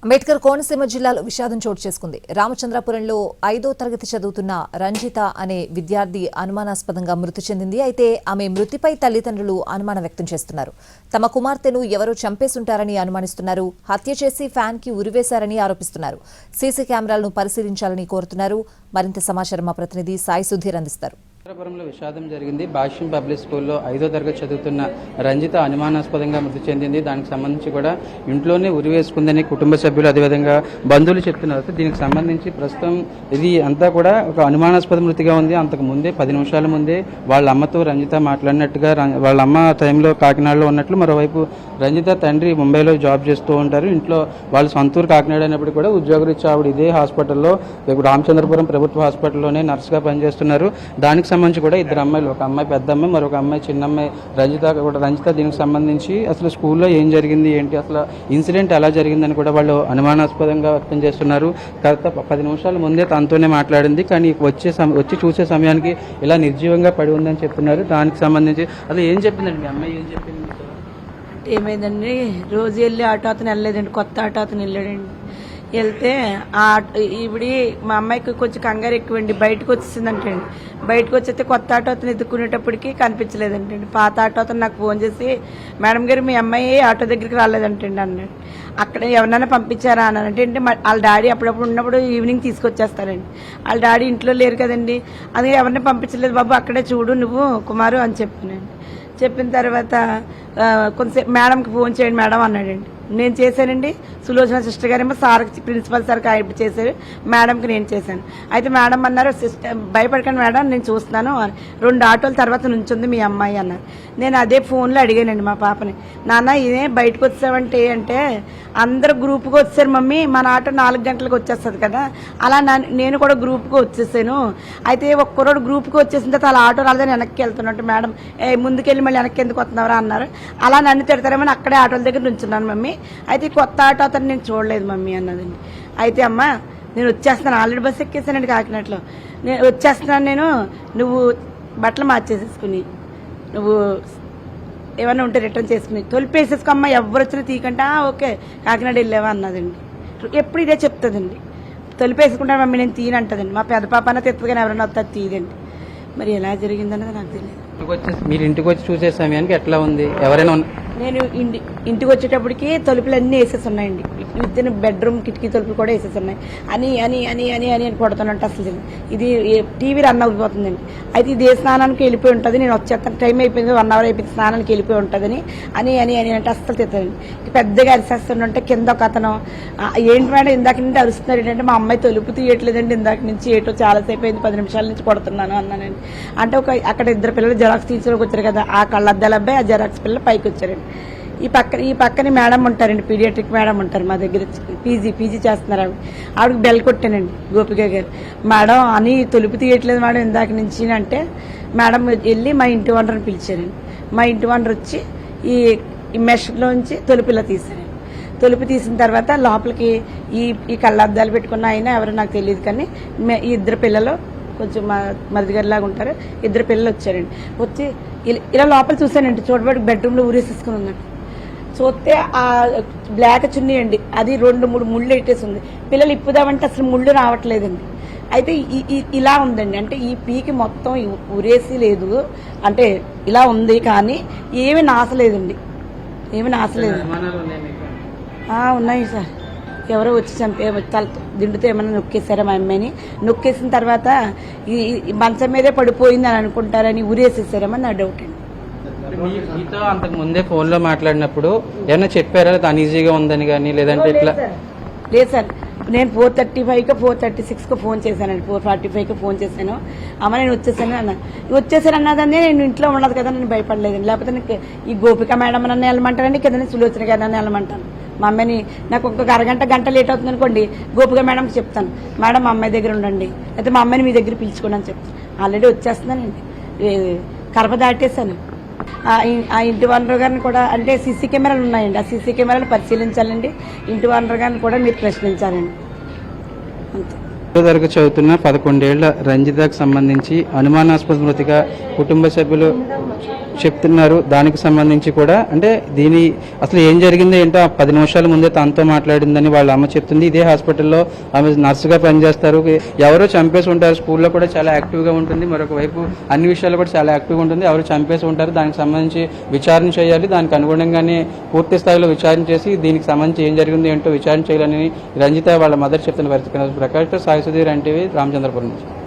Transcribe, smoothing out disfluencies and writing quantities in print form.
అంబేద్కర్ కోనసీమ జిల్లాలో విషాదం చోటు చేసుకుంది. రామచంద్రపురంలో 5వ తరగతి చదువుతున్న రంజిత అనే విద్యార్థి అనుమానాస్పదంగా మృతి చెందింది. అయితే ఆమె మృతిపై తల్లిదండ్రులు అనుమానం వ్యక్తం చేస్తున్నారు. తమ కుమార్తెను ఎవరో చంపేసుంటారని అనుమానిస్తున్నారు. హత్య చేసి ఫ్యాన్ కి ఉరివేశారని ఆరోపిస్తున్నారు. సీసీ కెమెరాలను పరిశీలించాలని కోరుతున్నారు. మరింత సమాచారం మా ప్రతినిధి సాయి సుధీర్ అందిస్తారు. రామచంద్రపురంలో విషాదం జరిగింది. భాష్యం పబ్లిక్ స్కూల్లో 5వ తరగతి చదువుతున్న రంజిత అనుమానాస్పదంగా మృతి చెందింది. దానికి సంబంధించి కూడా ఇంట్లోనే ఉరివేసుకుందని కుటుంబ సభ్యులు అదేవిధంగా బంధువులు చెప్తున్నారు. దీనికి సంబంధించి ప్రస్తుతం ఇది అంతా కూడా ఒక అనుమానాస్పద మృతిగా ఉంది. అంతకు ముందే 10 నిమిషాల ముందే వాళ్ళ అమ్మతో రంజిత మాట్లాడినట్టుగా, వాళ్ళ అమ్మ టైంలో కాకినాడలో ఉన్నట్లు, మరోవైపు రంజిత తండ్రి ముంబైలో జాబ్ చేస్తూ ఉంటారు. ఇంట్లో వాళ్ళ సొంతూరు కాకినాడ అయినప్పుడు కూడా ఉద్యోగరీత్యా ఆవిడ ఇదే హాస్పిటల్లో, రామచంద్రపురం ప్రభుత్వ హాస్పిటల్లోనే నర్సుగా పనిచేస్తున్నారు. దానికి సంబంధించి కూడా 2 అమ్మాయిలు, ఒక అమ్మాయి పెద్ద అమ్మాయి, మరొక అమ్మాయి చిన్న అమ్మాయి రంజిత దీనికి సంబంధించి అసలు స్కూల్లో ఏం జరిగింది ఏంటి, అసలు ఇన్సిడెంట్ ఎలా జరిగిందని కూడా వాళ్ళు అనుమానాస్పదంగా వ్యక్తం చేస్తున్నారు. గత 10 నిమిషాల ముందే తనతోనే మాట్లాడింది, కానీ వచ్చి చూసే సమయానికి ఇలా నిర్జీవంగా పడి ఉందని చెప్తున్నారు. దానికి సంబంధించి అసలు ఏం చెప్పిందండి మీ అమ్మాయి, ఏం చెప్పింది? ఏమైందండి, రోజు వెళ్ళి ఆటో అతను వెళ్ళలేదండి, కొత్త ఆటో అతను వెళ్ళాడండి. వెళ్తే ఇవిడి మా అమ్మాయికి కొంచెం కంగారు ఎక్కువండి, బయటకు వచ్చేసిందంటండి. బయటకు వచ్చేస్తే కొత్త ఆటో అతను ఎత్తుకునేటప్పటికి కనిపించలేదంటండి. పాత ఆటో అతను నాకు ఫోన్ చేసి, మేడం గారు మీ అమ్మాయి ఆటో దగ్గరికి రాలేదంటండి అన్నాడు. అక్కడ ఎవరినైనా పంపించారా అని అంటే వాళ్ళ డాడీ అప్పుడప్పుడు ఉన్నప్పుడు ఈవినింగ్ తీసుకొచ్చేస్తారండి. వాళ్ళ డాడీ ఇంట్లో లేరు కదండి, అది ఎవరిని పంపించలేదు బాబు, అక్కడే చూడు నువ్వు కుమారు అని చెప్పినండి. చెప్పిన తర్వాత కొంతసేపు మేడంకి ఫోన్ చేయండి మేడం అన్నాడండి. నేను చేశానండి. సులోచన సిస్టర్ గారేమో సార్కి, ప్రిన్సిపల్ సార్కి ఆయన చేశారు, మేడంకి నేను చేశాను. అయితే మేడం అన్నారు, సిస్టర్ భయపడకండి మేడం, నేను చూస్తున్నాను, 2 ఆటోల తర్వాత నుంచుంది మీ అమ్మాయి అన్నారు. నేను అదే ఫోన్లో అడిగానండి మా పాపని, నాన్న ఇదే బయటకు వచ్చావంటే అంటే అందరూ గ్రూప్గా వచ్చారు మమ్మీ, మన ఆటో 4 గంటలకు వచ్చేస్తుంది కదా, అలా నేను కూడా గ్రూప్గా వచ్చేసాను. అయితే ఒక్కరోడు గ్రూప్గా వచ్చేసిన తర్వాత అలా ఆటో రాలేదని వెనక్కి వెళ్తున్నట్టు మేడం, ముందుకెళ్ళి మళ్ళీ వెనక్కి ఎందుకు వస్తున్నారా అన్నారు. అలా నన్ను తిడతారేమని అక్కడే ఆటోల దగ్గర నుంచున్నాను మమ్మీ. అయితే కొత్త ఆటో అతను నేను చూడలేదు మమ్మీ అన్నదండి. అయితే అమ్మ నేను వచ్చేస్తున్నాను, ఆల్రెడీ బస్సు ఎక్కేసానండి కాకినాడలో, నేను వచ్చేస్తున్నాను, నేను నువ్వు బట్టలు మార్చేసేసుకుని నువ్వు ఏమన్నా ఉంటే రిటర్న్ చేసుకుని తొలిపేసేసుకో అమ్మ, ఎవరు వచ్చినా తీకంటే ఓకే కాకినాడ వెళ్ళావా అన్నదండి. ఎప్పుడు ఇదే చెప్తుందండి, తొలిపేసుకుంటాను మమ్మీ నేను తీయనంటదండి. మా పెద్ద పాప అన్న తెత్తు కానీ ఎవరైనా వస్తారు తీయదండి. మరి ఎలా జరిగిందన్నది నాకు తెలియదు. మీరు ఇంటికి వచ్చి చూసే సమయానికి ఎట్లా ఉంది? ఎవరైనా నేను ఇంటికి వచ్చేటప్పటికి తలుపులు అన్నీ వేసేసి ఉన్నాయండి. విత్ బెడ్రూమ్ కిటికీ తలుపులు కూడా వేసేసి ఉన్నాయి. అని అని అని అని అని అని కొడుతున్నట్టు అసలు ఇది టీవీ రన్ అయిపోతుందండి. అయితే ఇది స్నానానికి వెళ్ళిపోయి ఉంటుంది, నేను వచ్చేస్తాను, టైం అయిపోయింది, 1 అవర్ అయిపోయింది, స్నానానికి వెళ్ళిపోయి ఉంటుందని అని అని అని అంటే అస్సలు తెచ్చండి. పెద్దగా అరిసేస్తుంటే కింద ఒక అతను, ఏంటి మేడం ఇందాక నుండి అరుస్తున్నారు ఏంటంటే, మా అమ్మాయి తలుపు తీయట్లేదండి, ఇందాక నుంచి ఏటో చాలాసేపు అయింది, 10 నిమిషాల నుంచి కొడుతున్నాను అన్నానండి. అంటే అక్కడ 2 పిల్లలు జెరాక్స్ తీసుకోవడానికి వచ్చారు కదా, ఆ కళ్ళద్దాల అబ్బాయి ఆ జెరాక్స్ పిల్లలు పైకి వచ్చారండి. ఈ పక్కన మేడం ఉంటారండి, పీడియాట్రిక్ మేడం ఉంటారు మా దగ్గర, పీజీ చేస్తున్నారు ఆవిడకి బెల్ కొట్టానండి, గోపిక గారు, మేడం అని తలుపు తీయట్లేదు మేడం ఇందాక నుంచి అంటే, మేడం వెళ్ళి మా ఇంటి ఓనర్ని పిలిచారండి. మా ఇంటి ఓనర్ వచ్చి ఈ మెష్లోంచి తలుపులా తీశారండి. తలుపు తీసిన తర్వాత లోపలికి ఈ కళ్ళద్దాలు పెట్టుకున్న ఆయన ఎవరో నాకు తెలియదు, కానీ ఈ 2 పిల్లలు కొంచెం మరిదిగారిలాగా ఉంటారు, 2 పిల్లలు వచ్చారండి. వచ్చి ఇలా లోపల చూశానండి, చూడబడి బెడ్రూమ్లో ఊరేసేసుకుని ఉందండి. చూస్తే ఆ బ్లాక్ చున్నీ అండి, అది 2-3 ముళ్ళు పెట్టేసి ఉంది. పిల్లలు ఇప్పుదామంటే అసలు ముళ్ళు రావట్లేదండి. అయితే ఇలా ఉందండి, అంటే ఈ పీకి మొత్తం ఉరేసి లేదు, అంటే ఇలా ఉంది, కానీ ఏమి నాసలేదండి, ఏమి నాసలేదు. ఉన్నాయి సార్, ఎవరో వచ్చి దిండుతో ఏమన్నా నొక్కేశారా మా అమ్మాయిని, నొక్కేసిన తర్వాత ఈ మంచం మీదే పడిపోయింది అని అనుకుంటారని ఊరేసేసారేమో నా డౌట్ అండి. మీతో అంతకు ముందే ఫోన్ లో మాట్లాడినప్పుడు ఏమైనా చెప్పారా అన్ఈజీగా ఉందని కానీ, లేదంటే ఇట్లా? లేదు సార్, నేను 4:35 4:36 ఫోన్ చేశానండి, 4:45 ఫోన్ చేశాను, అమ్మ నేను వచ్చేసాను అన్న. వచ్చేసాను అన్నదాన్ని నేను ఇంట్లో ఉండదు కదా, నేను భయపడలేదండి. లేకపోతే నాకు ఈ గోపిక మేడం నన్ను వెళ్ళమంటానండి, కింద సులోచన గారు నన్ను వెళ్ళమంటాను. మా అమ్మాయిని నాకు ఒక గంట లేట్ అవుతుంది అనుకోండి, గోపిక మేడంకి చెప్తాను, మేడం మా అమ్మాయి దగ్గర ఉండండి, అయితే మా అమ్మాయిని మీ దగ్గర పిలుచుకోండి అని చెప్తాను. ఆల్రెడీ వచ్చేస్తున్నానండి, కరప దాటేశాను. ఆ ఇంటి ఓనర్ గారిని కూడా, అంటే సీసీ కెమెరాలు ఉన్నాయండి, ఆ సీసీ కెమెరాలు పరిశీలించాలండి, ఇంటి ఓనర్ గారిని కూడా మీరు ప్రశ్నించాలండి, అంతే. తరగతి చదువుతున్న 11 ఏళ్ల రంజితకు సంబంధించి అనుమానాస్పద మృతిగా కుటుంబ సభ్యులు చెప్తున్నారు. దానికి సంబంధించి కూడా అంటే దీని అసలు ఏం జరిగిందో ఏంటో 10 నిమిషాల ముందే తనతో మాట్లాడిందని వాళ్ళ అమ్మ చెప్తుంది. ఇదే హాస్పిటల్లో ఆమె నర్సుగా పనిచేస్తారు. ఎవరో చంపేసి ఉంటారు. స్కూల్లో కూడా చాలా యాక్టివ్గా ఉంటుంది. మరొక వైపు అన్ని విషయాల్లో కూడా చాలా యాక్టివ్గా ఉంటుంది. ఎవరు చంపేసి ఉంటారు. దానికి సంబంధించి విచారణ చేయాలి. దానికి అనుగుణంగానే పూర్తి స్థాయిలో విచారణ చేసి దీనికి సంబంధించి ఏం జరిగిందో ఏంటో విచారణ చేయాలని రంజిత వాళ్ళ మదర్ చెప్తున్న పరిస్థితి. ప్రకాష్ సాయి సుధీర్ ఎన్టీవీ రామచంద్రపురం నుంచి.